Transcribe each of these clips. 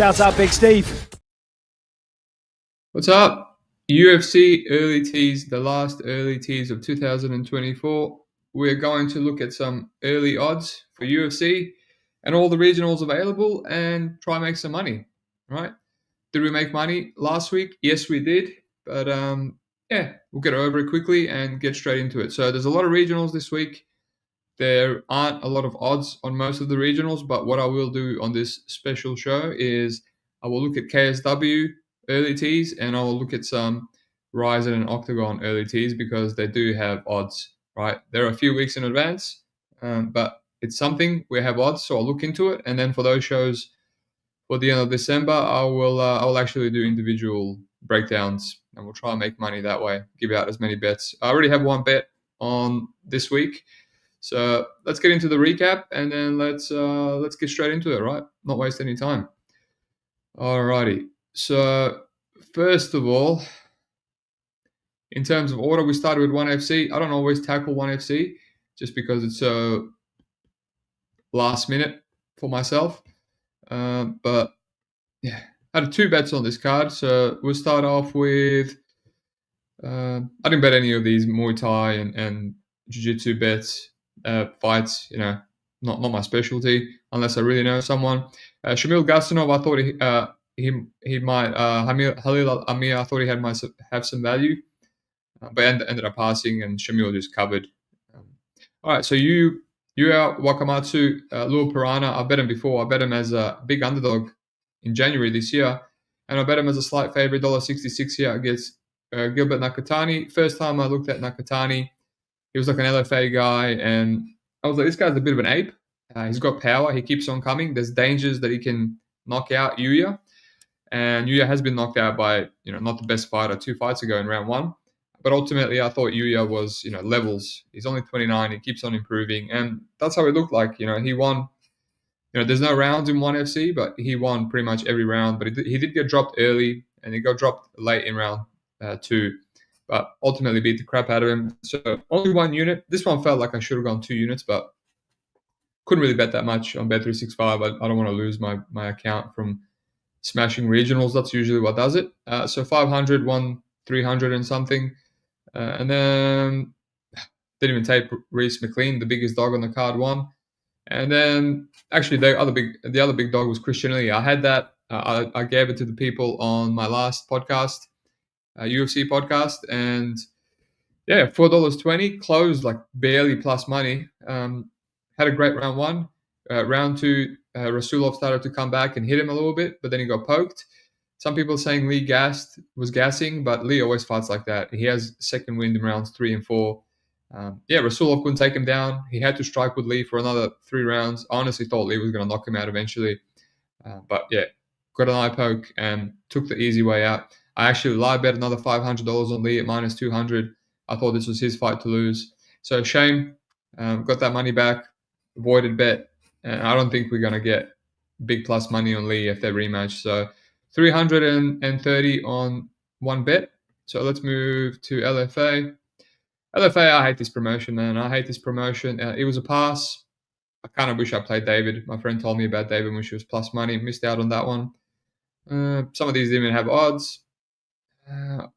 Shouts out Big Steve. What's up? UFC Early Tease, the last Early Tease of 2024. We're going to look at some early odds for UFC and all the regionals available and try and make some money, right? Did we make money last week? Yes, we did. But yeah, we'll get over it quickly and get straight into it. So there's a lot of regionals this week. There aren't a lot of odds on most of the regionals, but what I will do on this special show is I will look at KSW early tees and I will look at some Ryzen and Octagon early tees because they do have odds, right? They're a few weeks in advance, but it's something we have odds, so I'll look into it. And then for those shows for the end of December, I will actually do individual breakdowns and we'll try and make money that way. Give out as many bets. I already have one bet on this week. So let's get into the recap and then let's get straight into it, right? Not waste any time. Alrighty. So first of all, in terms of order, we started with 1FC. I don't always tackle 1FC just because it's so last minute for myself. But yeah, I had 2 bets on this card. So we'll start off with I didn't bet any of these Muay Thai and Jiu-Jitsu bets. Fights, not my specialty unless I really know someone. Shamil Gastanov, I thought he might. Halil Amir, I thought he might have some value, but ended up passing, and Shamil just covered. All right, so Yuya Wakamatsu, Lua Piranha, I bet him before. I bet him as a big underdog in January this year, and I bet him as a slight favorite, $1.66 here against Gilbert Nakatani. First time I looked at Nakatani, he was like an LFA guy, and I was like, this guy's a bit of an ape. He's got power. He keeps on coming. There's dangers that he can knock out Yuya. And Yuya has been knocked out by, not the best fighter 2 fights ago in round 1. But ultimately, I thought Yuya was, levels. He's only 29. He keeps on improving. And that's how he looked like. He won. There's no rounds in 1FC, but he won pretty much every round. But he did get dropped early, and he got dropped late in round 2. But ultimately beat the crap out of him. So only 1 unit. This one felt like I should have gone 2 units, but couldn't really bet that much on Bet365. I don't want to lose my account from smashing regionals. That's usually what does it. So 500, won 300 and something. And then didn't even take Reese McLean, the biggest dog on the card, won. And then actually the other big dog was Christian Lee. I had that. I gave it to the people on my last podcast. UFC podcast, and yeah, $4.20 closed like barely plus money. Had a great round 1. Round 2, Rasulov started to come back and hit him a little bit, but then he got poked. Some people saying Lee was gassing, but Lee always fights like that. He has second wind in rounds 3 and 4. Rasulov couldn't take him down. He had to strike with Lee for another 3 rounds. I honestly thought Lee was going to knock him out eventually, but yeah, got an eye poke and took the easy way out. I actually live bet another $500 on Lee at minus 200. I thought this was his fight to lose. So shame, got that money back, avoided bet. And I don't think we're going to get big plus money on Lee if they rematch. So 330 on 1 bet. So let's move to LFA. LFA, I hate this promotion, man. I hate this promotion. It was a pass. I kind of wish I played David. My friend told me about David when she was plus money. Missed out on that one. Some of these didn't even have odds. Where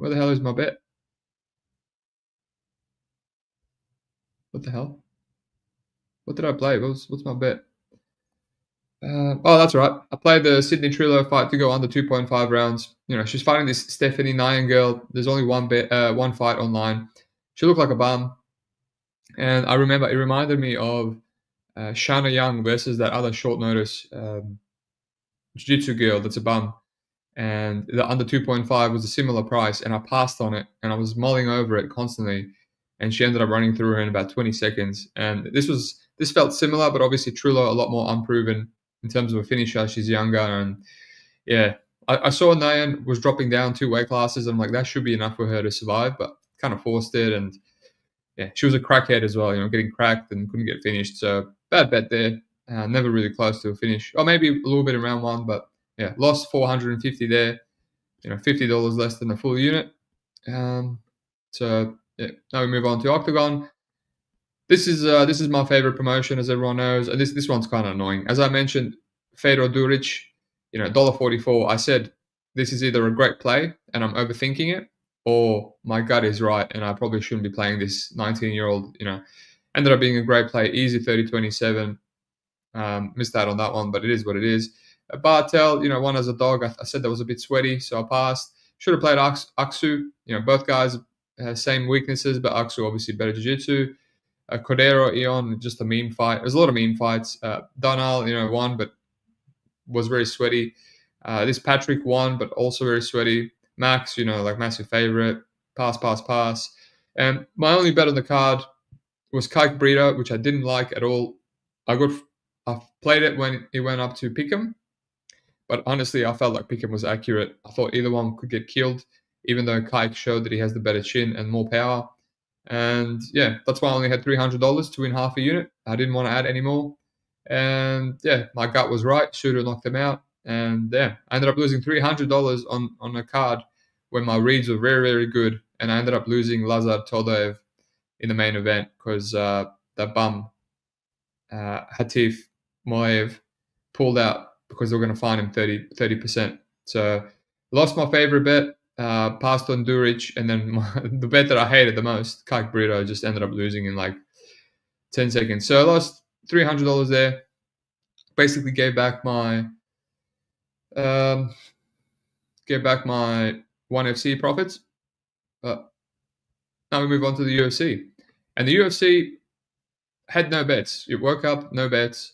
the hell is my bet? What the hell? What did I play? What's my bet? That's right. I played the Sydney Trillo fight to go under 2.5 rounds. She's fighting this Stephanie Nyan girl. There's only one fight online. She looked like a bum. And I remember it reminded me of Shana Young versus that other short notice jiu-jitsu girl that's a bum. And the under 2.5 was a similar price, and I passed on it, and I was mulling over it constantly, and she ended up running through her in about 20 seconds. And this felt similar, but obviously Trillo a lot more unproven in terms of a finisher. She's younger, and yeah, I saw Nayan was dropping down 2 weight classes, and I'm like, that should be enough for her to survive, but kind of forced it. And yeah, she was a crackhead as well, getting cracked and couldn't get finished. So bad bet there. Never really close to a finish, or maybe a little bit in round 1, but yeah, lost 450 there. $50 less than a full unit. So yeah, now we move on to Octagon. This is my favorite promotion, as everyone knows, and this one's kind of annoying. As I mentioned, Fedor Duric, $1.44. I said this is either a great play and I'm overthinking it, or my gut is right and I probably shouldn't be playing this 19-year-old. Ended up being a great play, easy 30-27. Missed out on that one, but it is what it is. Bartel, won as a dog. I said that was a bit sweaty, so I passed. Should have played Aksu. Both guys have same weaknesses, but Aksu obviously better jiu-jitsu. Cordero, Eon, just a meme fight. There's a lot of meme fights. Donal, won, but was very sweaty. This Patrick won, but also very sweaty. Max, massive favorite. Pass, pass, pass. And my only bet on the card was Kike Brito, which I didn't like at all. I played it when it went up to Pick'em, but honestly, I felt like Pick'em was accurate. I thought either one could get killed, even though Kike showed that he has the better chin and more power. And yeah, that's why I only had $300 to win half a unit. I didn't want to add any more. And yeah, my gut was right. Shooter knocked them out. And yeah, I ended up losing $300 on a card when my reads were very, very good. And I ended up losing Lazar Todev in the main event because that bum, Hatif Moev, pulled out because they were going to fine him 30%. So lost my favorite bet. Passed on Duric, and then the bet that I hated the most, Kike Brito, just ended up losing in like 10 seconds. So I lost $300 there. Basically gave back my ONE FC profits. But now we move on to the UFC. And the UFC had no bets. It woke up, no bets.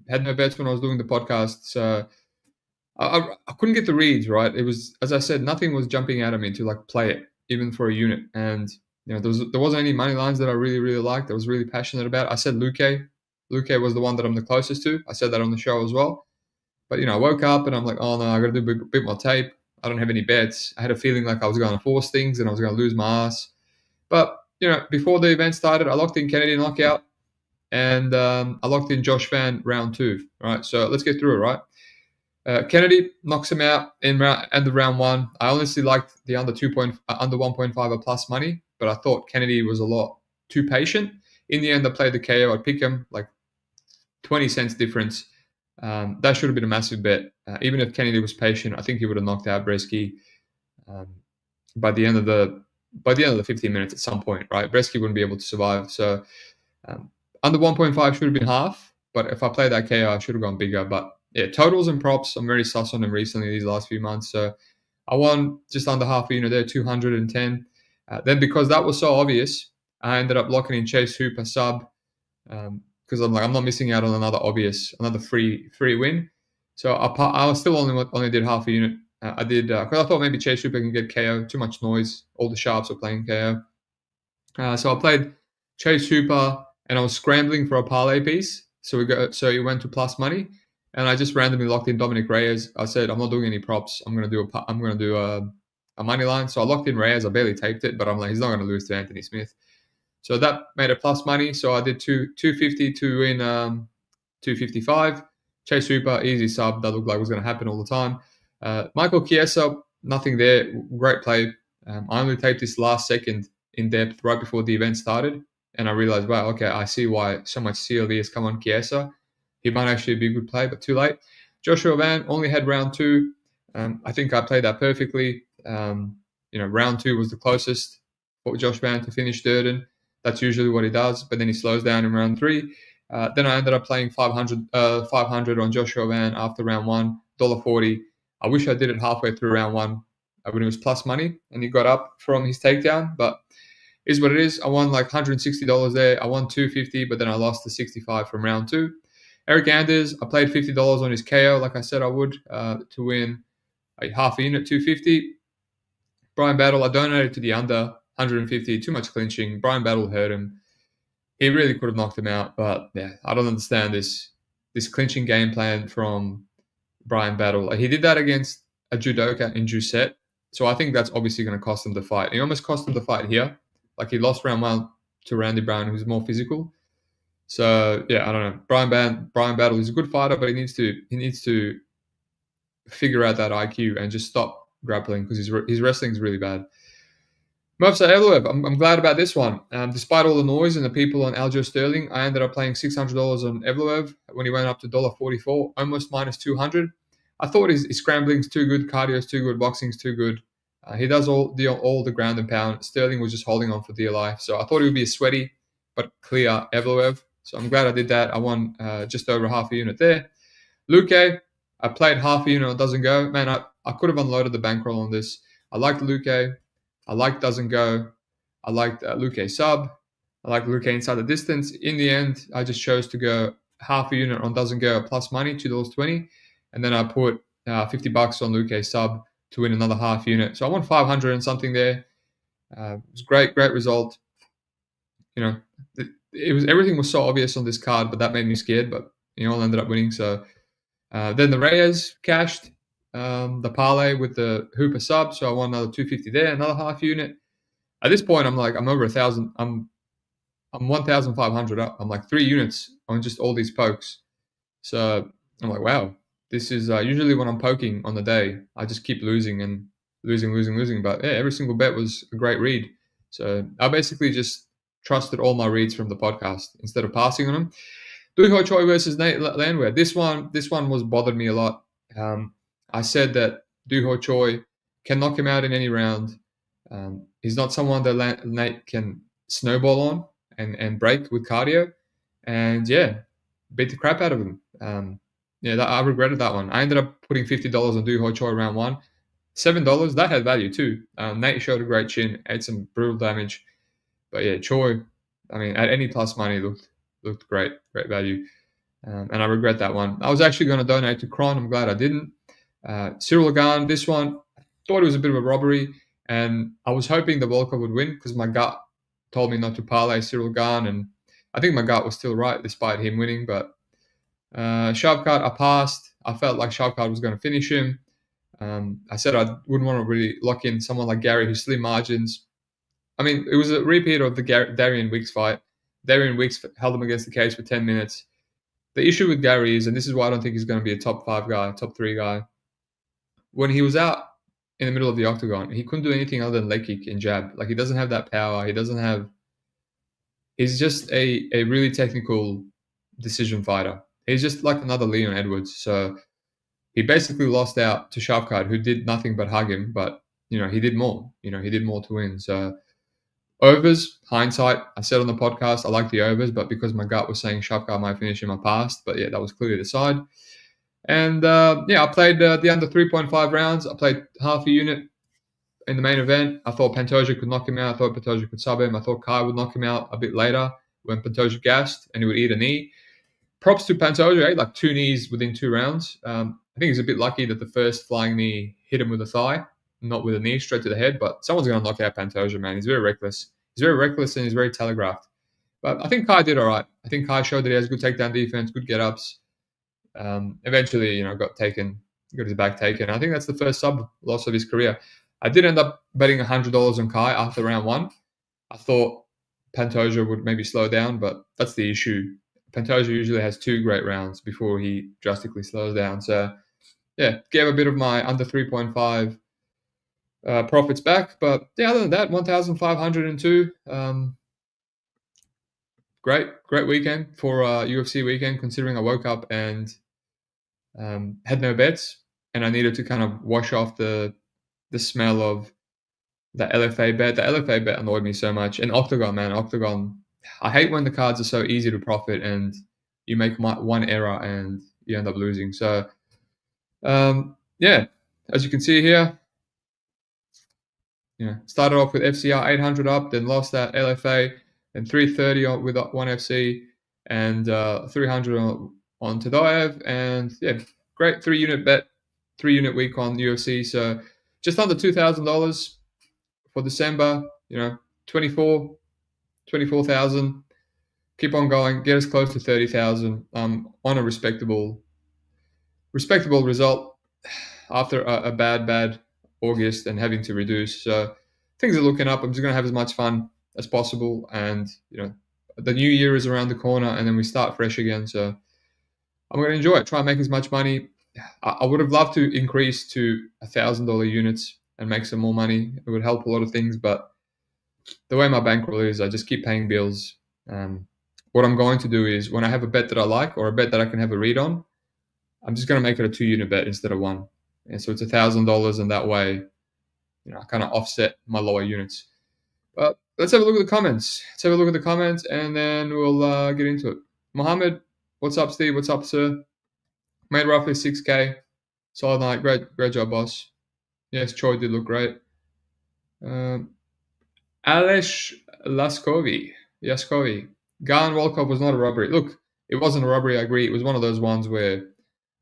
Had no bets when I was doing the podcast. So I couldn't get the reads right. It was, as I said, nothing was jumping out at me to like play it, even for a unit. And there wasn't any money lines that I really, really liked. I was really passionate about. I said Luque. Luque was the one that I'm the closest to. I said that on the show as well. But I woke up and I'm like, oh no, I got to do a bit more tape. I don't have any bets. I had a feeling like I was going to force things and I was going to lose my ass. But before the event started, I locked in Kennedy knockout, and I locked in Josh Van round 2. Right, so let's get through it. Right. Kennedy knocks him out in the round 1. I honestly liked the under 1.5 or plus money, but I thought Kennedy was a lot too patient. In the end, I played the KO. I'd pick him like 20 cents difference. That should have been a massive bet. Even if Kennedy was patient, I think he would have knocked out Bresky by the end of the 15 minutes at some point. Right, Bresky wouldn't be able to survive. So under 1.5 should have been half. But if I played that KO, I should have gone bigger. But yeah, totals and props, I'm very sus on them recently these last few months. So I won just under half a unit there, 210. Then because that was so obvious, I ended up locking in Chase Hooper sub because I'm not missing out on another free win. So I still only did half a unit. I did because I thought maybe Chase Hooper can get KO. Too much noise. All the sharps were playing KO. So I played Chase Hooper and I was scrambling for a parlay piece. So it went to plus money. And I just randomly locked in Dominic Reyes. I said I'm not doing any props. I'm gonna do a money line. So I locked in Reyes. I barely taped it, but I'm like he's not gonna lose to Anthony Smith. So that made it plus money. So I did 250 to win 255. Chase Hooper, easy sub. That looked like it was gonna happen all the time. Michael Chiesa, nothing there. Great play. I only taped this last second in depth right before the event started, and I realized, wow, okay, I see why so much CLV has come on Chiesa. He might actually be a good play, but too late. Joshua Van only had round 2. I think I played that perfectly. Round 2 was the closest for Josh Van to finish Durden. That's usually what he does, but then he slows down in round 3. Then I ended up playing 500 on Joshua Van after round 1, $1.40. I wish I did it halfway through round 1 when it was plus money and he got up from his takedown, but is what it is. I won like $160 there. I won $250, but then I lost the 65 from round 2. Eric Anders, I played $50 on his KO, like I said I would, to win a half a unit, $250. Brian Battle, I donated to the under, $150, too much clinching. Brian Battle hurt him. He really could have knocked him out, but yeah, I don't understand this clinching game plan from Brian Battle. He did that against a judoka in Juset, so I think that's obviously going to cost him the fight. He almost cost him the fight here. Like he lost round 1 to Randy Brown, who's more physical. So yeah, I don't know. Brian Battle is a good fighter, but he needs to figure out that IQ and just stop grappling because his wrestling is really bad. Mofsa Evloev, I'm glad about this one. Despite all the noise and the people on Aljo Sterling, I ended up playing $600 on Evloev when he went up to $1.44, almost minus 200. I thought his scrambling's too good, cardio's too good, boxing's too good. He does all the ground and pound. Sterling was just holding on for dear life. So I thought it would be a sweaty but clear Evloev. So I'm glad I did that. I won just over half a unit there. Luke, I played half a unit on Doesn't Go. Man, I could have unloaded the bankroll on this. I liked Luke. I liked Doesn't Go. I liked Luque sub. I liked Luque inside the distance. In the end, I just chose to go half a unit on Doesn't Go plus money, $2.20. And then I put $50 on Luque sub to win another half unit. So I won 500 and something there. It was great result. You know, everything was so obvious on this card, but that made me scared. But all ended up winning. So then the Reyes cashed the parlay with the Hooper sub, so I won another 250 there, another half unit. At this point, I'm over 1,000. I'm 1,500 up. I'm like 3 units on just all these pokes. So I'm like, wow, this is usually when I'm poking on the day, I just keep losing and losing. But yeah, every single bet was a great read. So I basically just trusted all my reads from the podcast instead of passing on them. Dui Ho Choi versus Nate Landwehr. This one was bothered me a lot. I said that Dui Ho Choi can knock him out in any round. He's not someone that Nate can snowball on and break with cardio. And yeah, beat the crap out of him. I regretted that one. I ended up putting $50 on Dui Ho Choi round one. $7, that had value too. Nate showed a great chin, ate some brutal damage. But yeah, Choi, I mean, at any plus money looked great value. And I regret that one. I was actually going to donate to Kron. I'm glad I didn't. Cyril Gane, this one, I thought it was a bit of a robbery. And I was hoping the Volkov would win because my gut told me not to parlay Cyril Gane. And I think my gut was still right despite him winning. But Shavkat, I passed. I felt like Shavkat was going to finish him. I said I wouldn't want to really lock in someone like Gary who's slim margins. I mean, it was a repeat of the Darian Wicks fight. Darian Wicks held him against the cage for 10 minutes. The issue with Gary is, and this is why I don't think he's going to be a top 5 guy, top 3 guy, when he was out in the middle of the octagon, he couldn't do anything other than leg kick and jab. Like, he doesn't have that power. He's just a really technical decision fighter. He's just like another Leon Edwards. So he basically lost out to Shavkat, who did nothing but hug him, but, he did more. He did more to win. So overs, hindsight, I said on the podcast, I like the overs, but because my gut was saying Shavkat might finish him, I passed. But yeah, that was clearly the side. And I played the under 3.5 rounds. I played half a unit in the main event. I thought Pantoja could knock him out. I thought Pantoja could sub him. I thought Kai would knock him out a bit later when Pantoja gassed and he would eat a knee. Props to Pantoja, like 2 knees within 2 rounds. I think he's a bit lucky that the first flying knee hit him with a thigh, not with a knee, straight to the head. But someone's going to knock out Pantoja, man. He's very reckless. He's very reckless and he's very telegraphed. But I think Kai did all right. I think Kai showed that he has good takedown defense, good get-ups. Eventually, got his back taken. I think that's the first sub loss of his career. I did end up betting $100 on Kai after round 1. I thought Pantoja would maybe slow down, but that's the issue. Pantoja usually has 2 great rounds before he drastically slows down. So, yeah, gave a bit of my under 3.5 profits back. But, yeah, other than that, 1,502. Great weekend for UFC weekend, considering I woke up and had no bets, and I needed to kind of wash off the smell of the LFA bet. The LFA bet annoyed me so much. And Octagon, man, I hate when the cards are so easy to profit and you make one error and you end up losing. So, as you can see here, started off with FCR 800 up, then lost that LFA, then 330 with 1FC, and 300 on Tadaev, and yeah, great 3-unit bet, 3-unit week on UFC. So just under $2,000 for December. 24,000. Keep on going, get us close to 30,000. On a respectable result after a bad August and having to reduce. So things are looking up. I'm just going to have as much fun as possible, and the new year is around the corner, and then we start fresh again. So I'm going to enjoy it. Try and make as much money. I would have loved to increase to $1,000 units and make some more money. It would help a lot of things, but the way my bankroll is, I just keep paying bills. What I'm going to do is when I have a bet that I like or a bet that I can have a read on, I'm just going to make it a 2 unit bet instead of one. And so it's $1,000, and that way, I kind of offset my lower units. But let's have a look at the comments. Let's have a look at the comments, and then we'll get into it. Mohammed, what's up, Steve? What's up, sir? Made roughly 6K. Solid night. Great job, boss. Yes, Troy did look great. Alesh Yaskovi. Gan Volkov was not a robbery. Look, it wasn't a robbery, I agree. It was one of those ones where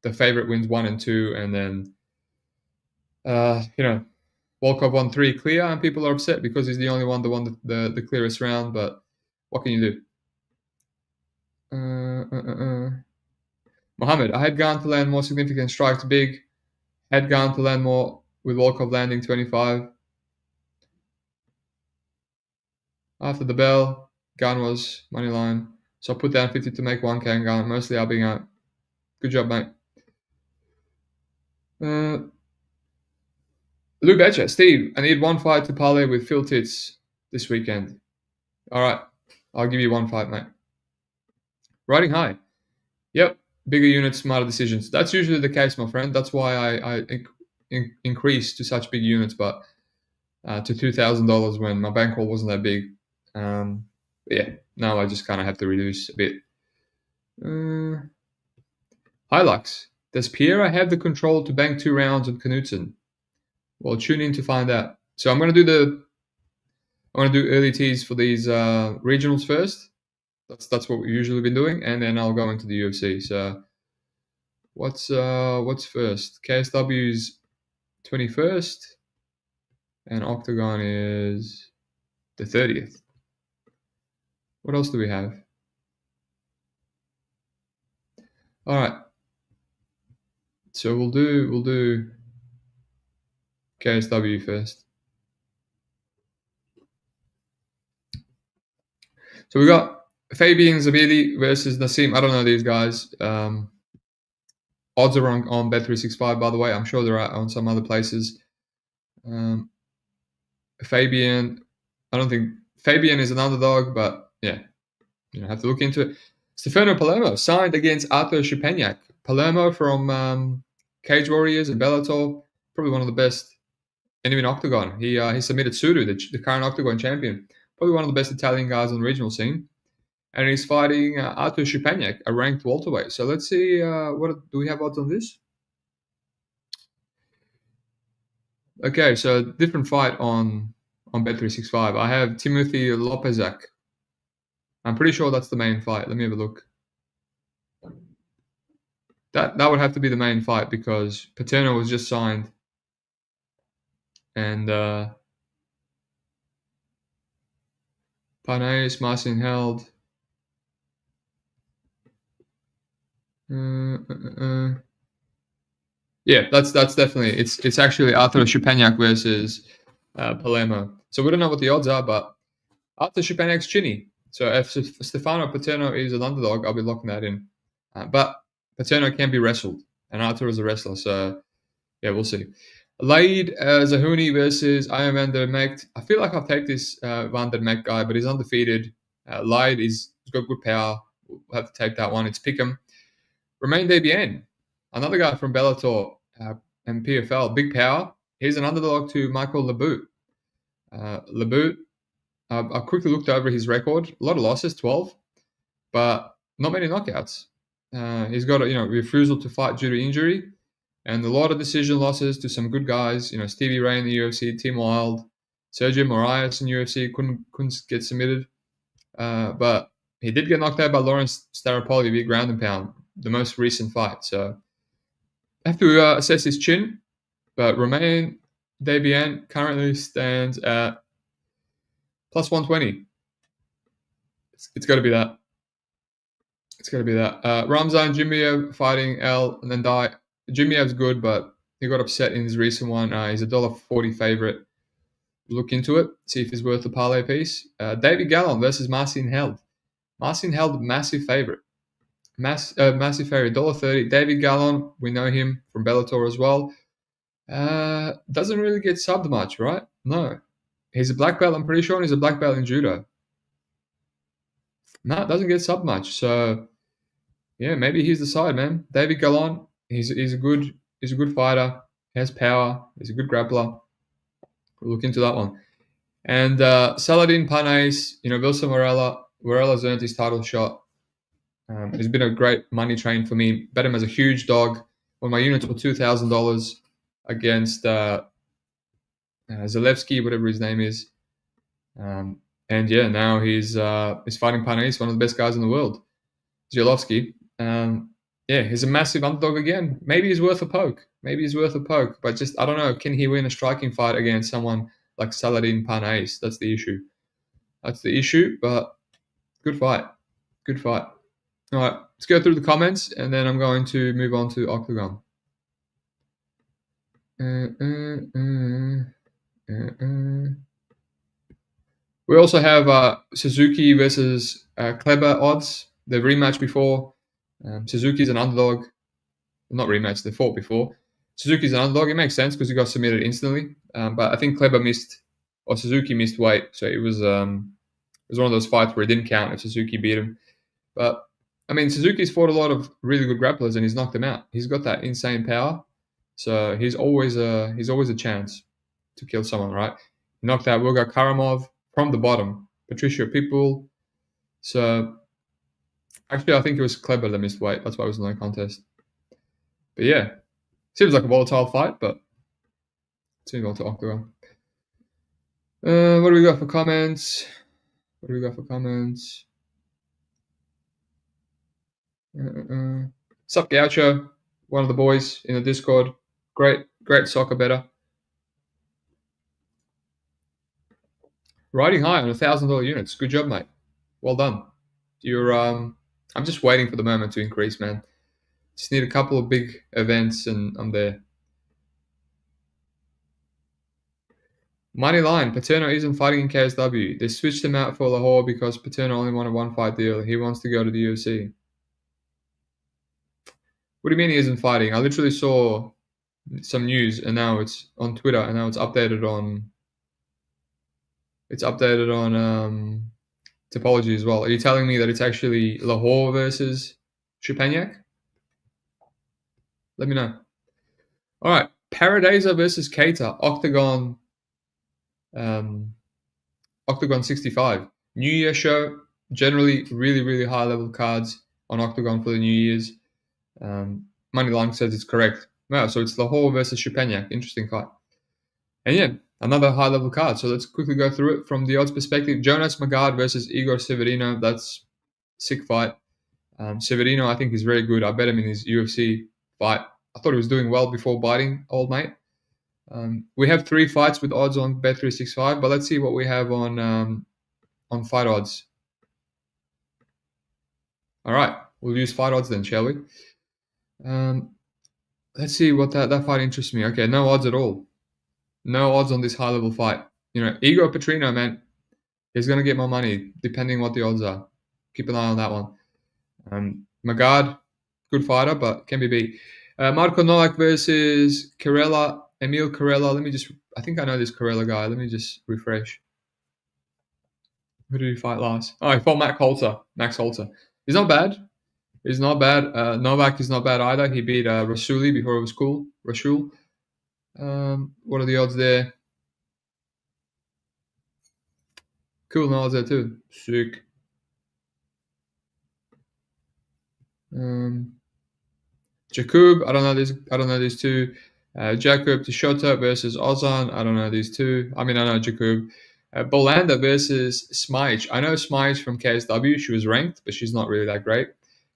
the favorite wins 1 and 2, and then, Volkov won 3 clear, and people are upset because he's the only one that won the clearest round, but what can you do? Mohammed, I had Gan to land more significant strikes big. Had Gan to land more with Volkov landing 25. After the bell, Gan was money line. So I put down 50 to make 1K and Gan. Mostly I'll being out. Good job, mate. Lou Betcher, Steve, I need 1 fight to parlay with Phil Tits this weekend. All right. I'll give you 1 fight, mate. Riding high. Yep. Bigger units, smarter decisions. That's usually the case, my friend. That's why I increase to such big units, but to $2,000 when my bankroll wasn't that big. Yeah, now I just kind of have to reduce a bit. Hilux. Does Piera have the control to bank 2 rounds on Knudsen? Well, tune in to find out. So I'm going to do early tease for these regionals first. That's what we've usually been doing, and then I'll go into the UFC. So what's first? KSW's 21st, and Octagon is the 30th. What else do we have? All right. So we'll do KSW first. So we got Fabian Zabidi versus Nassim. I don't know these guys. Odds are on Bet365, by the way. I'm sure they're out on some other places. Fabian, I don't think Fabian is an underdog, but yeah, have to look into it. Stefano Palermo signed against Arthur Shupeniak. Palermo from Cage Warriors and Bellator, probably one of the best. And even Octagon. He submitted Sudu, the current Octagon champion. Probably one of the best Italian guys on the regional scene. And he's fighting Artur Shupeniak, a ranked welterweight. So let's see, what do we have odds on this? Okay, so different fight on Bet365. I have Timothy Lopezak. I'm pretty sure that's the main fight. Let me have a look. That would have to be the main fight because Paterno was just signed. And Parnasse, Marcin held. Yeah, that's definitely it's actually Arthur Shupeniak versus Palermo. So we don't know what the odds are, but Arthur Shupeniak's chinny. So if Stefano Paterno is an underdog, I'll be locking that in. But Paterno can be wrestled, and Arthur is a wrestler. So yeah, we'll see. Laid Zahuni versus Iron Van der Mecht. I feel like I'll take this Van der Mecht guy, but he's undefeated. Laid he's got good power. We'll have to take that one. It's Pick'em. Romain Desbiens, another guy from Bellator and PFL, big power. He's an underdog to Michael Labout. Labout, I quickly looked over his record. A lot of losses, 12, but not many knockouts. He's got a refusal to fight due to injury, and a lot of decision losses to some good guys. Stevie Ray in the UFC, Tim Wild, Sergio Moraes in UFC couldn't get submitted, but he did get knocked out by Lawrence Staropoli via ground and pound, the most recent fight. So I have to assess his chin, but Romain Desbiens currently stands at plus 120. It's got to be that. It's got to be that. Ramzan Jimiev fighting El Nandai. Jimiev's good, but he got upset in his recent one. He's a $1.40 favorite. Look into it, see if he's worth a parlay piece. David Gallon versus Marcin Held. Marcin Held, massive favorite. Massive favorite, $1.30. David Gallon, we know him from Bellator as well. Doesn't really get subbed much, right? No. He's a black belt. I'm pretty sure he's a black belt in judo. No, doesn't get sub much. So yeah, maybe he's the side, man. David Gallon, he's a good fighter. He has power. He's a good grappler. We'll look into that one. And Saladin Panais, Wilson Morella's earned his title shot. He's been a great money train for me. Bet him as a huge dog when my units were $2,000 against Zalewski, whatever his name is. And yeah, now he's fighting Panais, one of the best guys in the world, Zalewski. Yeah, he's a massive underdog again. Maybe he's worth a poke. But just, I don't know, can he win a striking fight against someone like Saladin Panais? That's the issue. But good fight. All right, let's go through the comments, and then I'm going to move on to Octagon. We also have Suzuki versus Kleber odds. They've rematched before. Suzuki's an underdog. Not rematch, they fought before. Suzuki's an underdog. It makes sense because he got submitted instantly. But I think Suzuki missed weight. So it was one of those fights where it didn't count if Suzuki beat him. But, I mean, Suzuki's fought a lot of really good grapplers and he's knocked them out. He's got that insane power. So he's always a chance to kill someone, right? He knocked out Wilgar Karamov from the bottom. Patricia Pitbull. So, actually, I think it was Kleber that missed weight. That's why it was no contest. But yeah, seems like a volatile fight, but let's move on to Octagon. What do we got for comments? Sup Gaucho, one of the boys in the Discord. Great soccer better. Riding high on $1,000 units. Good job, mate. Well done. I'm just waiting for the moment to increase, man. Just need a couple of big events and I'm there. Money line, Paterno isn't fighting in KSW. They switched him out for Lahore because Paterno only wanted one fight deal. He wants to go to the UFC. What do you mean he isn't fighting? I literally saw some news and now it's on Twitter and now it's updated on Topology as well. Are you telling me that it's actually Lahore versus Chupanyak? Let me know. All right, Paradisa versus Keita, Octagon 65. New Year show, generally really high level cards on Octagon for the New Year's. Moneyline says it's correct. Wow, so it's Lahore versus Chupanyak. Interesting fight. And yeah, another high level card. So let's quickly go through it from the odds perspective. Jonas Magard versus Igor Severino. That's sick fight. Severino, I think, is very good. I bet him in his UFC fight. I thought he was doing well before biting old mate. We have 3 fights with odds on Bet365, but let's see what we have on fight odds. All right, we'll use fight odds then, shall we? Let's see what that fight interests me. Okay, no odds at all. No odds on this high level fight. Igor Petrino, man, he's gonna get more money depending what the odds are. Keep an eye on that one. Magard, good fighter, but can be beat. Marco Novak versus Emil Carella. I think I know this Carella guy. Let me just refresh. Who did he fight last? Oh, he fought Max Holzer. He's not bad. Novak is not bad either. He beat Rasuli before it was cool. Rasul. What are the odds there? Cool, no odds there too. Sick. Jakub, I don't know these two. Jakub Tishota versus Ozan, I don't know these two. I know Jakub. Bolanda versus Smyge. I know Smyge from KSW. She was ranked, but she's not really that great.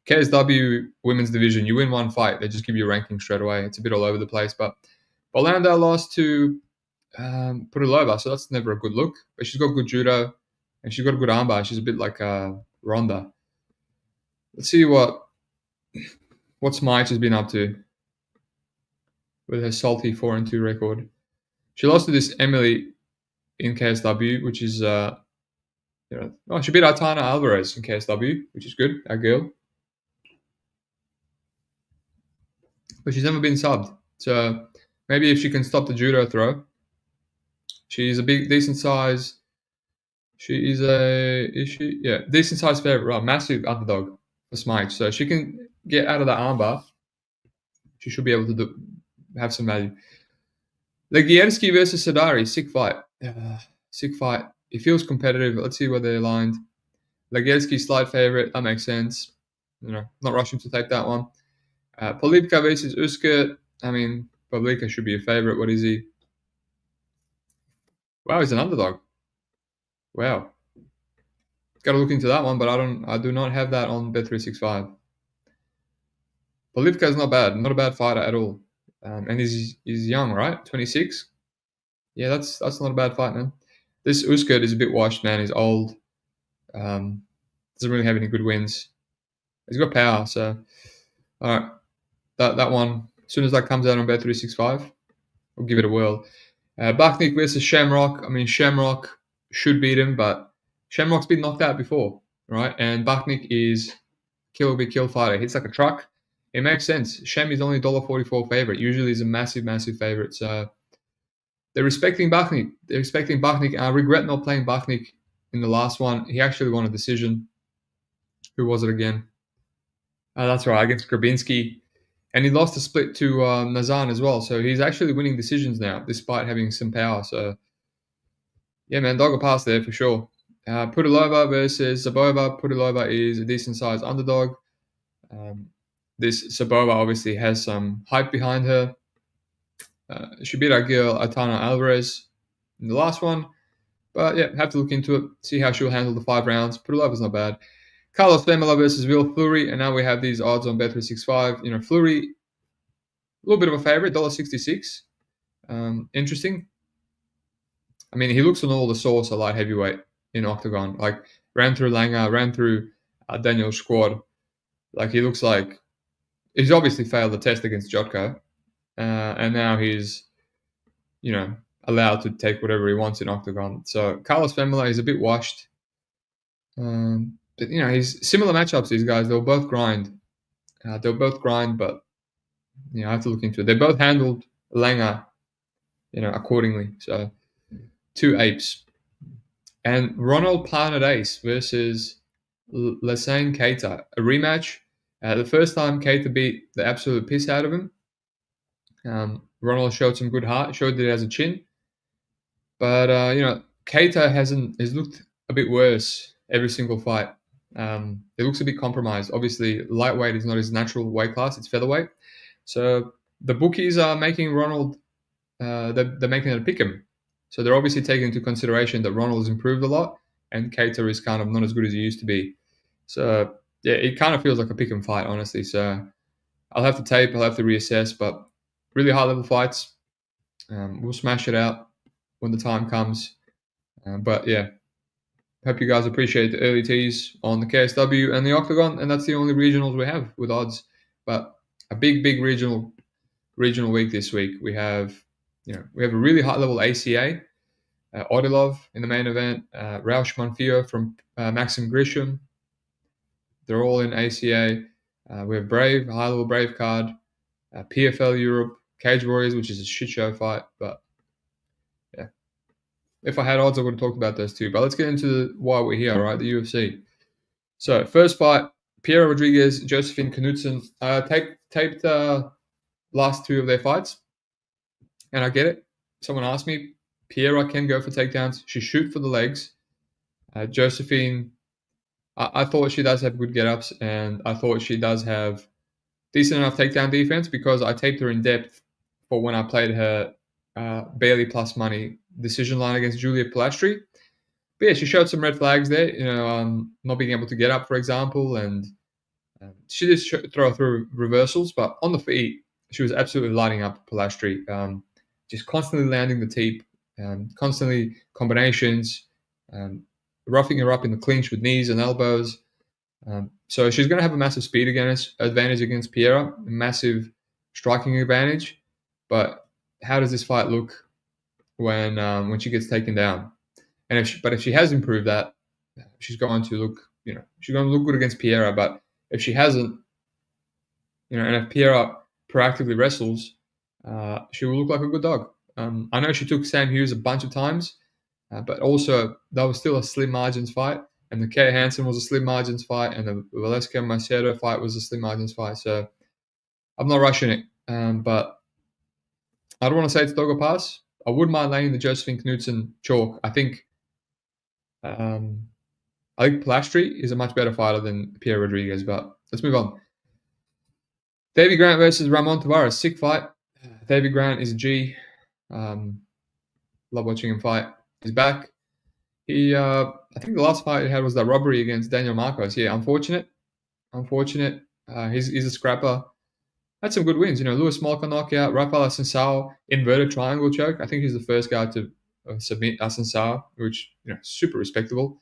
KSW women's division, you win one fight, they just give you a ranking straight away. It's a bit all over the place, but Bolanda lost to Pudilova, so that's never a good look. But she's got good judo, and she's got a good armbar. She's a bit like Ronda. Let's see what Smyge has been up to with her salty 4-2 record. She lost to this Emily in KSW, which is she beat Aitana Alvarez in KSW, which is good. Our girl, but she's never been subbed. So maybe if she can stop the judo throw, She's a decent size. She is she? Yeah, decent size favorite, right? Massive underdog for Smite. So she can get out of the armbar. She should be able to have some value. Legiensky versus Sadari, sick fight. Sick fight. It feels competitive. Let's see where they're aligned. Legiensky slight favorite. That makes sense. Not rushing to take that one. Polivka versus Uskert. I mean, Pavlika should be a favorite. What is he? Wow, he's an underdog. Wow. Got to look into that one, but I do not have that on Bet365. Polivka is not bad. Not a bad fighter at all. And he's young, right? 26. Yeah, that's not a bad fight, man. This Uskert is a bit washed, man. He's old. Doesn't really have any good wins. He's got power, so all right. That one, as soon as that comes out on Bet365, we'll give it a whirl. Bucknick versus Shamrock. I mean, Shamrock should beat him, but Shamrock's been knocked out before, right? And Bucknick is kill be kill fighter. Hits like a truck. It makes sense. Sham is only $1.44 favorite. Usually is a massive, massive favorite. So they're respecting Bucknick. They're respecting Bucknick. I regret not playing Bucknick in the last one. He actually won a decision. Who was it again? That's right, against Grabinski. And he lost a split to Nazan as well. So he's actually winning decisions now, despite having some power. So, yeah, man, dog a pass there for sure. Pudilova versus Zabova. Pudilova is a decent-sized underdog. This Zabova obviously has some hype behind her. She beat our girl Atana Alvarez in the last one. But, yeah, have to look into it, see how she'll handle the 5 rounds. Pudilova's not bad. Carlos Femela versus Will Fleury, and now we have these odds on Bet365. Fleury, a little bit of a favorite, $1.66. Interesting. I mean, he looks on all the sauce a light heavyweight in Octagon. Like, ran through Langer, ran through Daniel's squad. Like, he looks like he's obviously failed the test against Jotko. And now he's, allowed to take whatever he wants in Octagon. So, Carlos Femela is a bit washed. But, he's similar matchups, these guys. They'll both grind. But, I have to look into it. They both handled Langer, accordingly. So, 2 apes. And Ronald Parnadais versus Lassane Keita. A rematch. The first time Keita beat the absolute piss out of him. Ronald showed some good heart. Showed that he has a chin. But, Keita has looked a bit worse every single fight. It looks a bit compromised. Obviously, lightweight is not his natural weight class. It's featherweight. So the bookies are making Ronald, they're making it a pick him. So they're obviously taking into consideration that Ronald has improved a lot and Keita is kind of not as good as he used to be. So, yeah, it kind of feels like a pick 'em fight, honestly. So I'll have to tape, I'll have to reassess, but really high-level fights. We'll smash it out when the time comes. But, yeah. Hope you guys appreciate the early tease on the KSW and the Octagon, and that's the only regionals we have with odds. But a big regional week this week. We have a really high level ACA, Odilov in the main event, Rausch Monfio from Maxim Grisham. They're all in ACA. We have Brave, a high level Brave card, PFL Europe, Cage Warriors, which is a shit show fight, but yeah. If I had odds, I would have talked about those too. But let's get into why we're here, right? The UFC. So, first fight, Piera Rodriguez, Josephine Knudsen. Taped last 2 of their fights. And I get it. Someone asked me, Piera can go for takedowns. She shoot for the legs. Josephine, I thought she does have good get-ups. And I thought she does have decent enough takedown defense because I taped her in depth for when I played her barely plus money decision line against Julia Pilastri. But yeah, she showed some red flags there, not being able to get up, for example, and she did throw through reversals, but on the feet, she was absolutely lighting up Pilastri, just constantly landing the teep, constantly combinations, roughing her up in the clinch with knees and elbows. So she's going to have a massive speed advantage against Piera, a massive striking advantage, but how does this fight look when she gets taken down? And if she has improved that, she's going to look, she's going to look good against Piera. But if she hasn't, and if Piera proactively wrestles, she will look like a good dog. I know she took Sam Hughes a bunch of times, but also that was still a slim margins fight. And the Kay Hansen was a slim margins fight, and the Valeska Macedo fight was a slim margins fight. So I'm not rushing it, but I don't want to say it's dog or pass. I wouldn't mind laying the Josephine Knudsen chalk. Um, I think Plastri is a much better fighter than Pierre Rodriguez, but let's move on. Davy Grant versus Ramon Tavares, sick fight. Davy Grant is a G. Love watching him fight. He's back. I think the last fight he had was that robbery against Daniel Marcos. Yeah, unfortunate. He's a scrapper. Had some good wins. Lewis Smolka knockout, Rafael Assunção inverted triangle choke. I think he's the first guy to submit Assunção, which super respectable.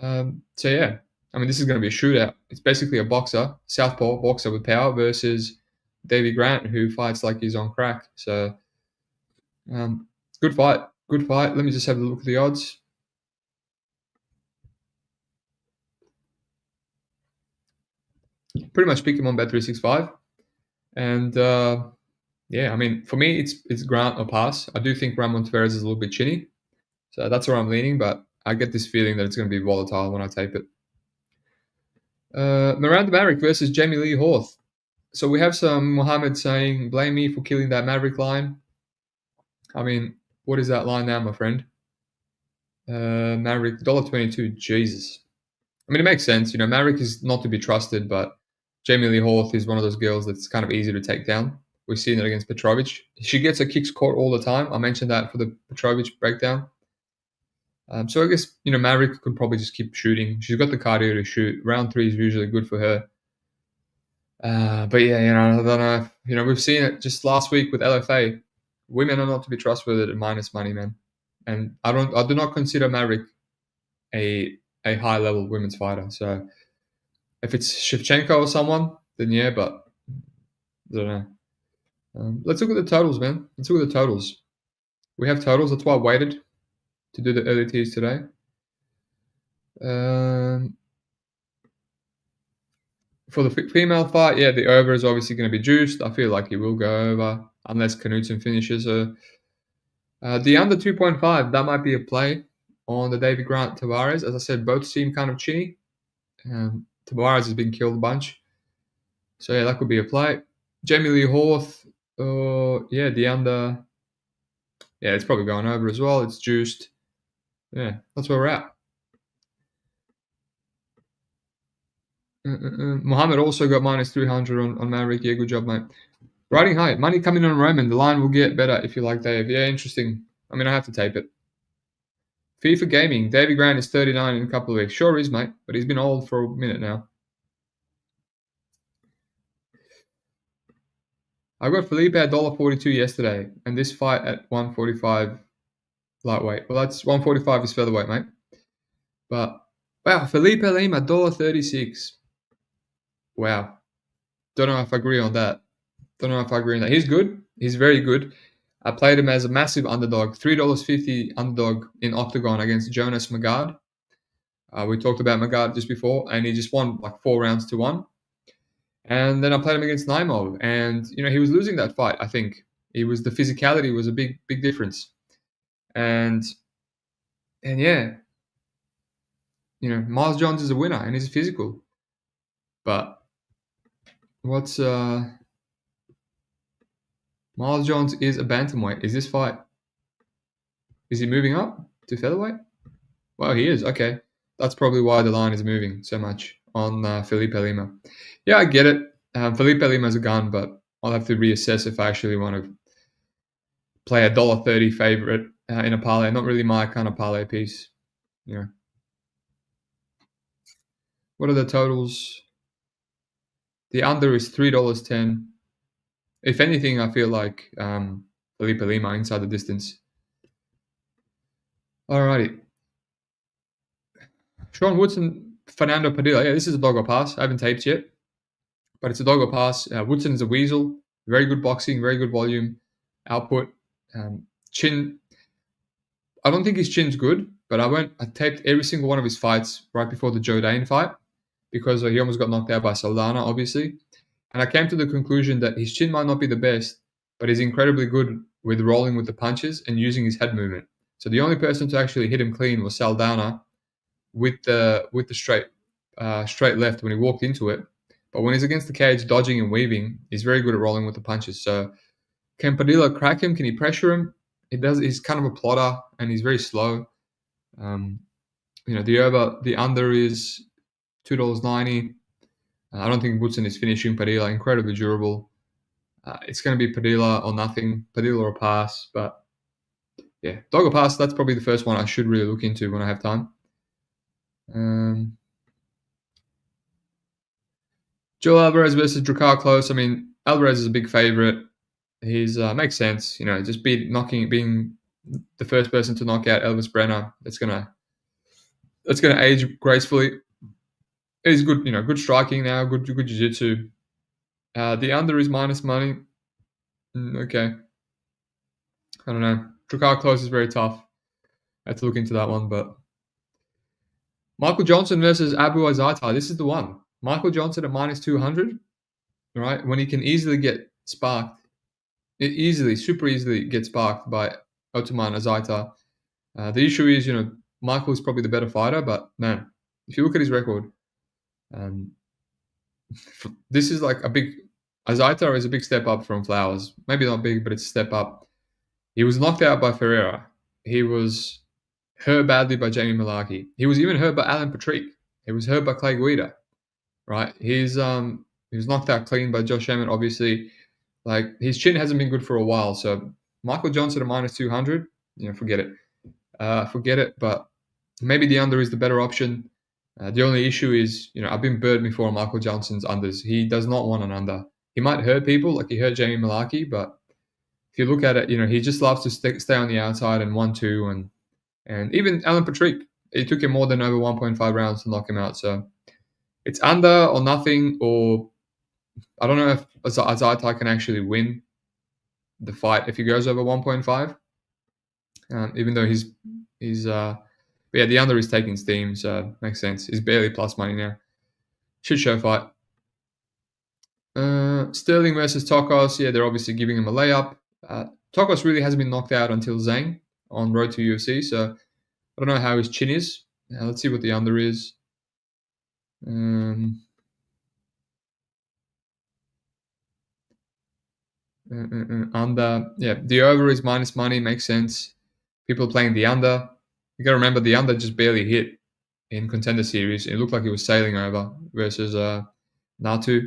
So yeah, I mean this is going to be a shootout. It's basically a boxer, southpaw boxer with power versus Davy Grant, who fights like he's on crack. So good fight. Let me just have a look at the odds. Pretty much pick him on Bet365, and yeah, I mean for me it's Grant or pass. I do think Ramon Tavares is a little bit chinny, so that's where I'm leaning. But I get this feeling that it's going to be volatile when I tape it. Miranda Maverick versus Jamie Lee Horth. So we have some Muhammad saying, blame me for killing that Maverick line. I mean, what is that line now, my friend? Maverick, $1.22. Jesus. I mean, it makes sense. Maverick is not to be trusted, but Jamie Lee Horth is one of those girls that's kind of easy to take down. We've seen it against Petrovic. She gets her kicks caught all the time. I mentioned that for the Petrovic breakdown. So I guess, Maverick could probably just keep shooting. She's got the cardio to shoot. Round 3 is usually good for her. But yeah, I don't know. We've seen it just last week with LFA. Women are not to be trustworthy at minus money, man. And I do not consider Maverick a high level women's fighter. So if it's Shevchenko or someone, then yeah, but I don't know. Let's look at the totals, man. Let's look at the totals. We have totals. That's why I waited to do the early tease today. For the female fight, yeah, the over is obviously going to be juiced. I feel like he will go over unless Knudsen finishes her. The under 2.5, that might be a play on the Davy Grant Tavares. As I said, both seem kind of chinny. Tavares has been killed a bunch. So yeah, that could be a play. Jamie Lee Horth, yeah, the under. Yeah, it's probably going over as well. It's juiced. Yeah, that's where we're at. Muhammad also got minus 300 on Maverick. Yeah, good job, mate. Riding high. Money coming on Roman. The line will get better if you like Dave. Yeah, interesting. I mean, I have to tape it. FIFA Gaming. Davy Grant is 39 in a couple of weeks. Sure is, mate. But he's been old for a minute now. I got Felipe at $1.42 yesterday. And this fight at 145 lightweight. Well, that's 145 is featherweight, mate. But, wow, Felipe Lima, $1.36. Wow. Don't know if I agree on that. He's good. He's very good. I played him as a massive underdog, $3.50 underdog in Octagon against Jonas Magard. We talked about Magard just before, and he just won like 4 rounds to 1. And then I played him against Naimov, and he was losing that fight. I think the physicality was a big difference, and yeah, Miles Jones is a winner and he's physical, but what's Miles Jones is a bantamweight. Is this fight? Is he moving up to featherweight? Well, he is. Okay. That's probably why the line is moving so much on Felipe Lima. Yeah, I get it. Felipe Lima's a gun, but I'll have to reassess if I actually want to play a $1.30 favorite in a parlay. Not really my kind of parlay piece. What are the totals? The under is $3.10. If anything, I feel like Felipe Lima inside the distance. Alrighty. Sean Woodson, Fernando Padilla. Yeah, this is a dog or pass. I haven't taped yet, but it's a dog or pass. Woodson is a weasel. Very good boxing, very good volume, output. Chin. I don't think his chin's good, but I taped every single one of his fights right before the Joe Dane fight because he almost got knocked out by Saldana, obviously. And I came to the conclusion that his chin might not be the best, but he's incredibly good with rolling with the punches and using his head movement. So the only person to actually hit him clean was Saldana with the straight left when he walked into it. But when he's against the cage, dodging and weaving, he's very good at rolling with the punches. So can Padilla crack him? Can he pressure him? He does. He's kind of a plotter and he's very slow. The under is $2.90. I don't think Woodson is finishing Padilla. Incredibly durable. It's going to be Padilla or nothing. Padilla or pass. But yeah, dog or pass. That's probably the first one I should really look into when I have time. Joel Alvarez versus Drakkar Close. I mean, Alvarez is a big favorite. He's makes sense. Just being the first person to knock out Elvis Brenner. That's gonna age gracefully. He's good. Good striking now. Good jiu-jitsu. The under is minus money. Okay. I don't know. Drakkar Close is very tough. I have to look into that one, but Michael Johnson versus Abu Azaitar. This is the one. Michael Johnson at minus 200, right? When he can easily get sparked, super easily get sparked by Otoman Azaitar. The issue is, Michael is probably the better fighter, but man, if you look at his record, this is like Azaitar is a big step up from Flowers. Maybe not big, but it's a step up. He was knocked out by Ferreira. He was hurt badly by Jamie Malarkey. He was even hurt by Alan Patrick. He was hurt by Clay Guida, right? He was knocked out clean by Josh Emmett, obviously. Like, his chin hasn't been good for a while. So Michael Johnson at minus 200, forget it. Forget it, but maybe the under is the better option. The only issue is, I've been burned before on Michael Johnson's unders. He does not want an under. He might hurt people, like he hurt Jamie Malarkey, but if you look at it, he just loves to stay on the outside and 1-2. And even Alan Patrick, it took him more than over 1.5 rounds to knock him out. So it's under or nothing, or I don't know if Azaitar can actually win the fight if he goes over 1.5. Even though but yeah, the under is taking steam, so makes sense. He's barely plus money now. Shit show fight. Sterling versus Tokos. Yeah, they're obviously giving him a layup. Tokos really hasn't been knocked out until Zhang on road to UFC, so I don't know how his chin is. Let's see what the under is. Under. Yeah, the over is minus money. Makes sense. People playing the under. You got to remember the under just barely hit in Contender Series. It looked like it was sailing over versus Natu.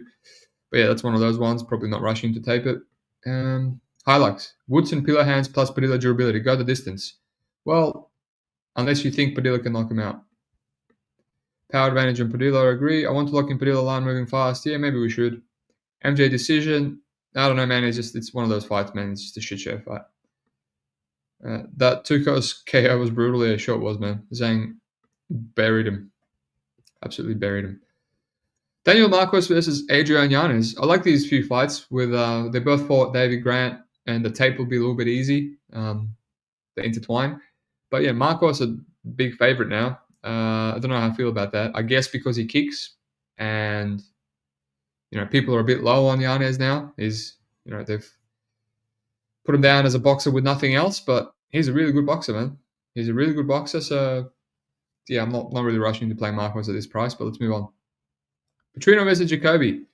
But yeah, that's one of those ones. Probably not rushing to tape it. Highlights. Woodson, pillar hands plus Padilla durability. Go the distance. Well, unless you think Padilla can knock him out. Power advantage on Padilla, I agree. I want to lock in Padilla line moving fast. Yeah, maybe we should. MJ decision. I don't know, man. It's one of those fights, man. It's just a shit show fight. That Tukos KO was brutal. Yeah, sure it was, man. Zhang buried him. Absolutely buried him. Daniel Marcos versus Adrian Yanez. I like these few fights with they both fought David Grant, and the tape will be a little bit easy. They intertwine. But yeah, Marcos a big favorite now. I don't know how I feel about that. I guess because he kicks, and people are a bit low on Yanez now. They've put him down as a boxer with nothing else, but he's a really good boxer, man. He's a really good boxer. So yeah, I'm not really rushing to play Marcos at this price, but let's move on. Petrino versus Jacoby.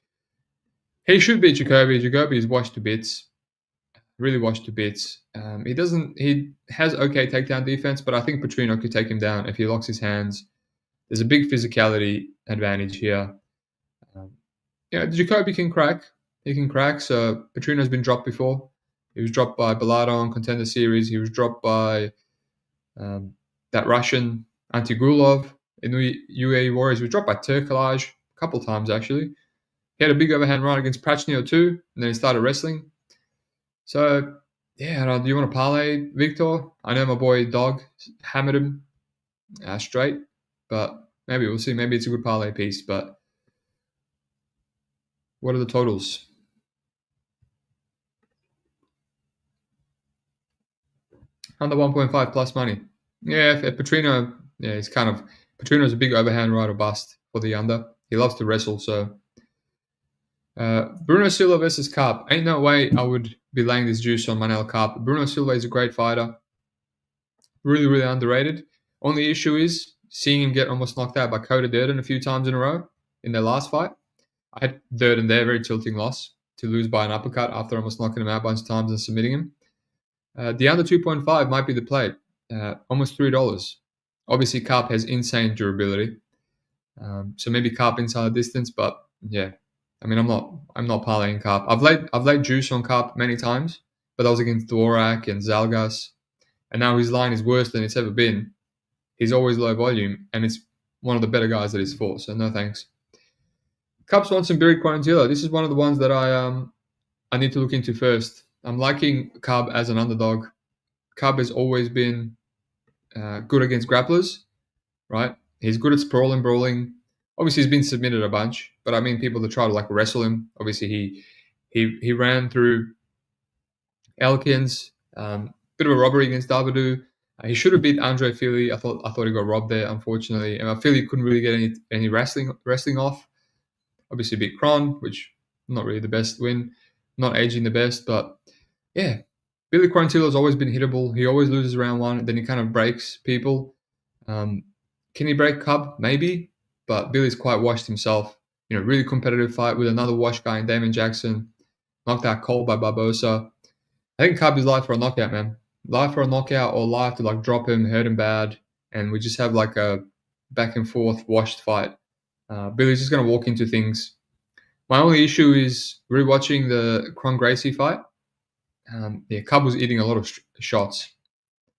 He should beat Jacoby. Jacoby is washed to bits. Really washed to bits. He has okay takedown defense, but I think Petrino could take him down if he locks his hands. There's a big physicality advantage here. Jacoby can crack. He can crack. So Petrino's been dropped before. He was dropped by Bellardo on Contender Series. He was dropped by that Russian Antigulov in the UAE Warriors. He was dropped by Turkalaj a couple of times, actually. He had a big overhand run against Prachnio too, and then he started wrestling. So, yeah, do you want to parlay Victor? I know my boy Dog hammered him straight, but maybe we'll see. Maybe it's a good parlay piece, but what are the totals? Under 1.5 plus money. Yeah, if Petrino, Petrino's a big overhand right or bust for the under. He loves to wrestle, so. Bruno Silva versus Carp. Ain't no way I would be laying this juice on Manel Kape. Bruno Silva is a great fighter. Really, really underrated. Only issue is seeing him get almost knocked out by Coda Durden a few times in a row in their last fight. I had Durden there, very tilting loss, to lose by an uppercut after almost knocking him out a bunch of times and submitting him. The under 2.5 might be the play. Almost $3. Obviously, Kape has insane durability. So maybe Kape inside distance, but yeah. I mean, I'm not parlaying Kape. I've laid juice on Kape many times, but that was against Dvorak and Zalgas. And now his line is worse than it's ever been. He's always low volume, and it's one of the better guys that he's fought, so no thanks. Kape Swanson, Billy Quarantillo. This is one of the ones that I need to look into first. I'm liking Kape as an underdog. Kape has always been good against grapplers, right? He's good at sprawling, brawling. Obviously, he's been submitted a bunch, but I mean people that try to like wrestle him. Obviously, he ran through Elkins. Bit of a robbery against Dabadou. He should have beat Andre Fili. I thought he got robbed there, unfortunately. And I feel he couldn't really get any wrestling off. Obviously beat Kron, which not really the best win. Not aging the best, but yeah. Billy Quarantillo has always been hittable. He always loses round one, then he kind of breaks people. Can he break Kape? Maybe, but Billy's quite washed himself. Really competitive fight with another wash guy in Damon Jackson. Knocked out cold by Barbosa. I think Kape is live for a knockout, man. Live for a knockout or live to like drop him, hurt him bad, and we just have like a back and forth washed fight. Billy's just going to walk into things. My only issue is rewatching the Kron Gracie fight. Kape was eating a lot of shots.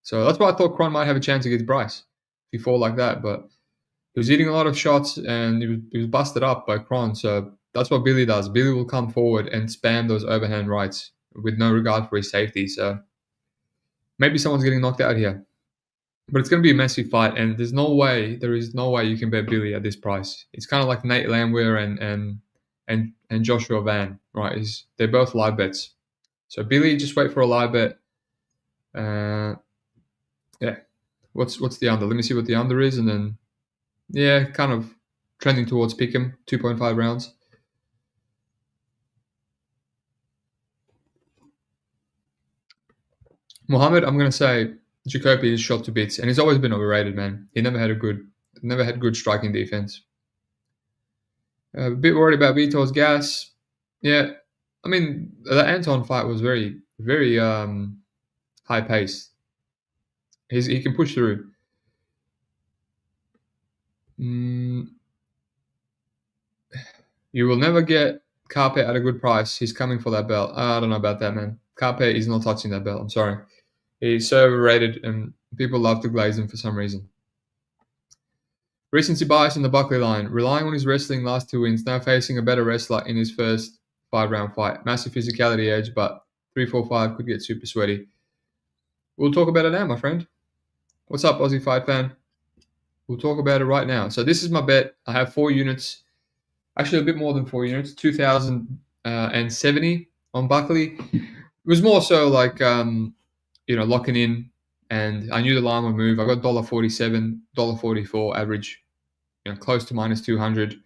So that's why I thought Kron might have a chance against Bryce if he fought like that. But he was eating a lot of shots and he was busted up by Kron. So that's what Billy does. Billy will come forward and spam those overhand rights with no regard for his safety. So maybe someone's getting knocked out here. But it's going to be a messy fight, and there is no way you can bet Billy at this price. It's kind of like Nate Landwehr and Joshua Van, right? They're both live bets. So Billy, just wait for a live bet. Yeah. What's the under? Let me see what the under is, and then kind of trending towards Pick'em, 2.5 rounds. Muhammad, I'm going to say Jacoby is shot to bits, and he's always been overrated, man. He never had good striking defense. A bit worried about Vitor's gas. Yeah, I mean the Anton fight was very, very high paced. He can push through. You will never get Kape at a good price. He's coming for that belt. I don't know about that, man. Kape is not touching that belt. I'm sorry. He's so overrated, and people love to glaze him for some reason. Recency bias in the Buckley line. Relying on his wrestling last 2 wins, now facing a better wrestler in his first 5-round fight. Massive physicality edge, but 3-4-5 could get super sweaty. We'll talk about it now, my friend. What's up, Aussie fight fan? We'll talk about it right now. So this is my bet. I have 4 units. Actually, a bit more than 4 units. 2,070 on Buckley. It was more so like, locking in. And I knew the line would move. I got $1.47, $1.44 average, close to minus 200.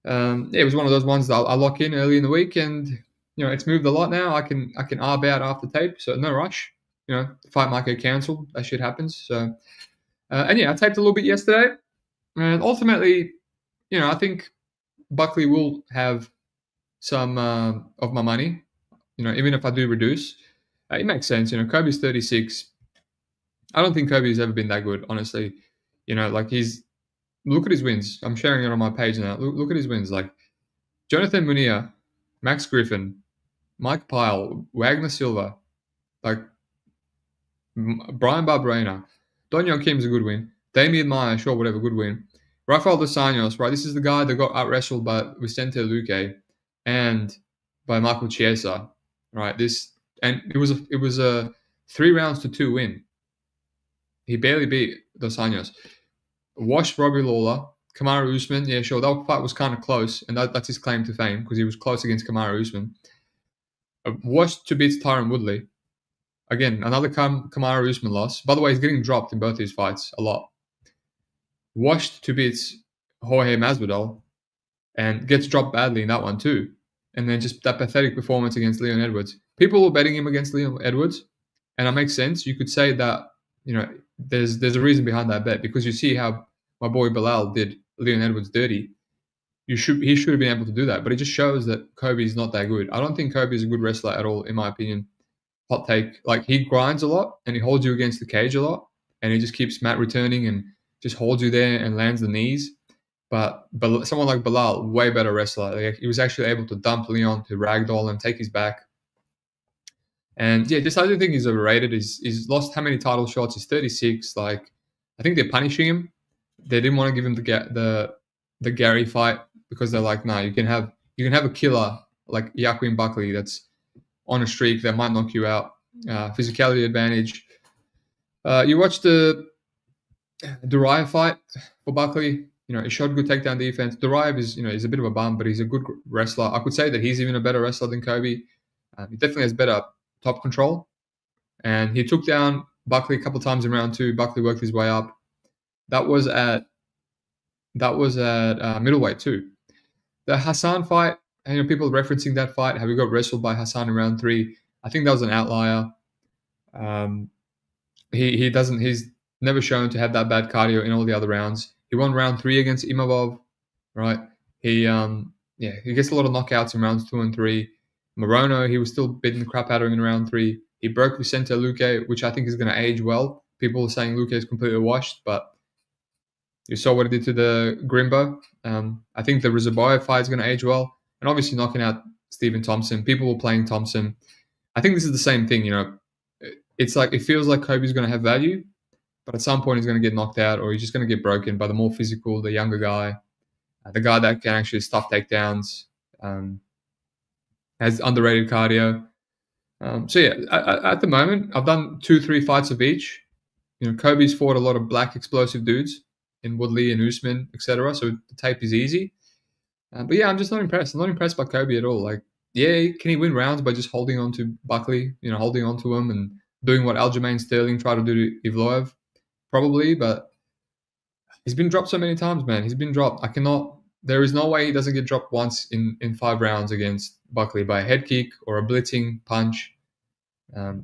It was one of those ones that I lock in early in the week, and it's moved a lot now. I can arb out after tape, so no rush. The fight might get cancelled. That shit happens. So, I taped a little bit yesterday, and ultimately, I think Buckley will have some of my money. Even if I do reduce, it makes sense. Kobe's 36. I don't think Kobe's ever been that good, honestly. Look at his wins. I'm sharing it on my page now. Look at his wins. Like Jonathan Munir, Max Griffin, Mike Pyle, Wagner Silva, like Brian Barberena. Don Young Kim's a good win. Damian Maia, sure, whatever, good win. Rafael Dos Anjos, right? This is the guy that got out-wrestled by Vicente Luque and by Michael Chiesa, right? It was a 3 rounds to 2 win. He barely beat Dos Anjos. Washed Robbie Lawler. Kamaru Usman, yeah, sure. That fight was kind of close, and that's his claim to fame because he was close against Kamaru Usman. Washed to beat Tyron Woodley. Again, another Kamaru Usman loss. By the way, he's getting dropped in both these fights a lot. Washed to beat Jorge Masvidal and gets dropped badly in that one too. And then just that pathetic performance against Leon Edwards. People were betting him against Leon Edwards, and that makes sense. You could say that, there's a reason behind that bet, because you see how my boy Bilal did Leon Edwards dirty. He should have been able to do that, but it just shows that Kobe's not that good. I don't think Kobe is a good wrestler at all, in my opinion. Hot take. Like, he grinds a lot and he holds you against the cage a lot, and he just keeps mat returning and just holds you there and lands the knees. But someone like Bilal, way better wrestler. Like, he was actually able to dump Leon, to ragdoll him, take his back. And yeah, just I don't think he's overrated. He's lost how many title shots? He's 36. Like, I think they're punishing him. They didn't want to give him the Gary fight, because they're like, nah, you can have a killer like Yaquin Buckley that's on a streak that might knock you out. Physicality advantage. You watched the Duraev fight for Buckley. He showed good takedown defense. Duraev is a bit of a bum, but he's a good wrestler. I could say that he's even a better wrestler than Kobe. He definitely has better top control, and he took down Buckley a couple of times in round 2. Buckley worked his way up. That was at middleweight too. The Hassan fight, people referencing that fight, how he got wrestled by Hassan in round 3. I think that was an outlier. He's never shown to have that bad cardio in all the other rounds. He won round 3 against Imavov, right? He gets a lot of knockouts in rounds 2 and 3. Morono, he was still beating the crap out of him in round 3. He broke Vicente Luque, which I think is going to age well. People are saying Luque is completely washed, but you saw what he did to the Grimbo. I think the Rizabayev fight is going to age well. And obviously knocking out Stephen Thompson. People were playing Thompson. I think this is the same thing, It's like, it feels like Kobe's going to have value, but at some point he's going to get knocked out, or he's just going to get broken by the more physical, the younger guy, the guy that can actually stuff takedowns, has underrated cardio. So yeah, at the moment, I've done 2-3 fights of each. Kobe's fought a lot of black explosive dudes in Woodley and Usman, etc. So the tape is easy. But yeah, I'm just not impressed. I'm not impressed by Kobe at all. Like, yeah, can he win rounds by just holding on to Buckley, holding on to him and doing what Aljamain Sterling tried to do to Evloev? Probably, but he's been dropped so many times, man. He's been dropped. There is no way he doesn't get dropped once in 5 rounds against Buckley by a head kick or a blitzing punch. A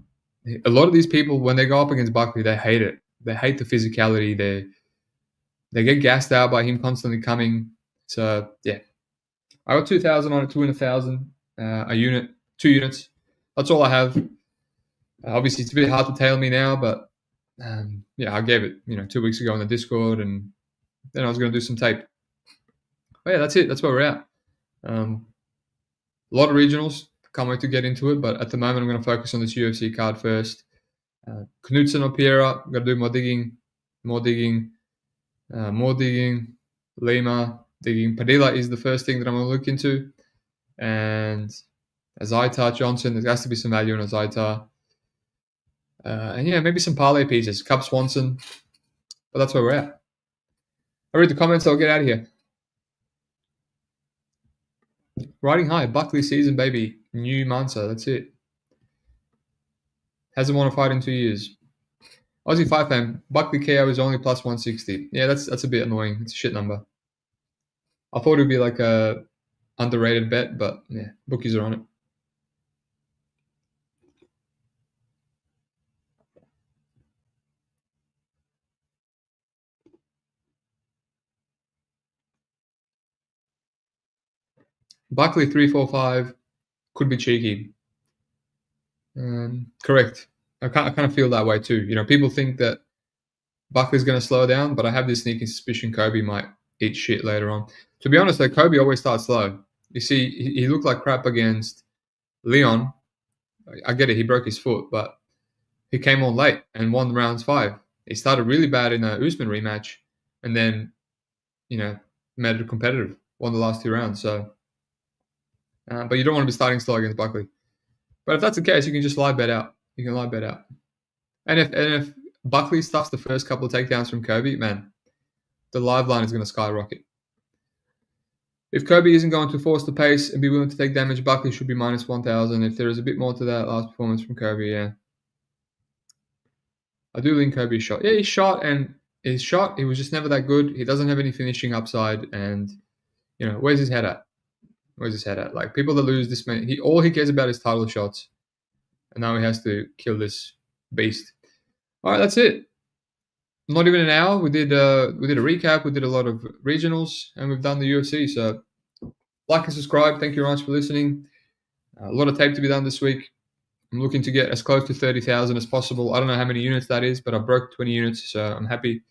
lot of these people, when they go up against Buckley, they hate it. They hate the physicality. They get gassed out by him constantly coming. So yeah, I got 2,000 on it, 2 in 1,000, a unit, 2 units. That's all I have. Obviously, it's a bit hard to tail me now, but yeah, I gave it 2 weeks ago on the Discord, and then I was going to do some tape. But yeah, that's it. That's where we're at. A lot of regionals. Can't wait to get into it, but at the moment, I'm going to focus on this UFC card first. Knudsen or Piera, got to do more digging. Lima, digging. Padilla is the first thing that I'm going to look into. And Azaitar, Johnson, there has to be some value in Azaitar. And yeah, maybe some parlay pieces. Cub Swanson. But that's where we're at. I read the comments, I'll get out of here. Riding high, Buckley season, baby. New Mansa, that's it. Hasn't won a fight in 2 years. Aussie fight fan, Buckley KO is only plus 160. Yeah, that's a bit annoying. It's a shit number. I thought it would be like a underrated bet, but yeah, bookies are on it. Buckley 345 could be cheeky. Correct. I kind of feel that way too. People think that Buckley's going to slow down, but I have this sneaking suspicion Kobe might eat shit later on. To be honest, though, Kobe always starts slow. You see, he looked like crap against Leon. I get it, he broke his foot, but he came on late and won rounds 5. He started really bad in the Usman rematch, and then, made it competitive. Won the last 2 rounds. So, but you don't want to be starting slow against Buckley. But if that's the case, you can just lie bet out. You can lie bet out. And if Buckley stuffs the first couple of takedowns from Kobe, man, the live line is going to skyrocket. If Kobe isn't going to force the pace and be willing to take damage, Buckley should be minus 1,000. If there is a bit more to that last performance from Kobe, yeah. I do think Kobe shot. Yeah, he shot, and his shot, he was just never that good. He doesn't have any finishing upside, and, where's his head at? Where's his head at? Like, people that lose this many, all he cares about is title shots. and now he has to kill this beast. All right, that's it. Not even an hour. We did a recap. We did a lot of regionals, and we've done the UFC. So like and subscribe. Thank you very much for listening. A lot of tape to be done this week. I'm looking to get as close to 30,000 as possible. I don't know how many units that is, but I broke 20 units, so I'm happy.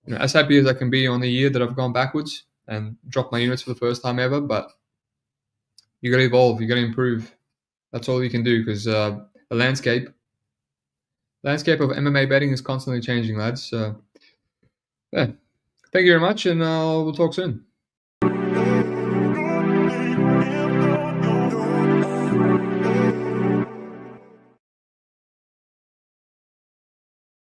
As happy as I can be on the year that I've gone backwards and dropped my units for the first time ever. But you got to evolve. You got to improve. That's all you can do because the landscape of MMA betting is constantly changing, lads. So yeah, thank you very much, and we'll talk soon.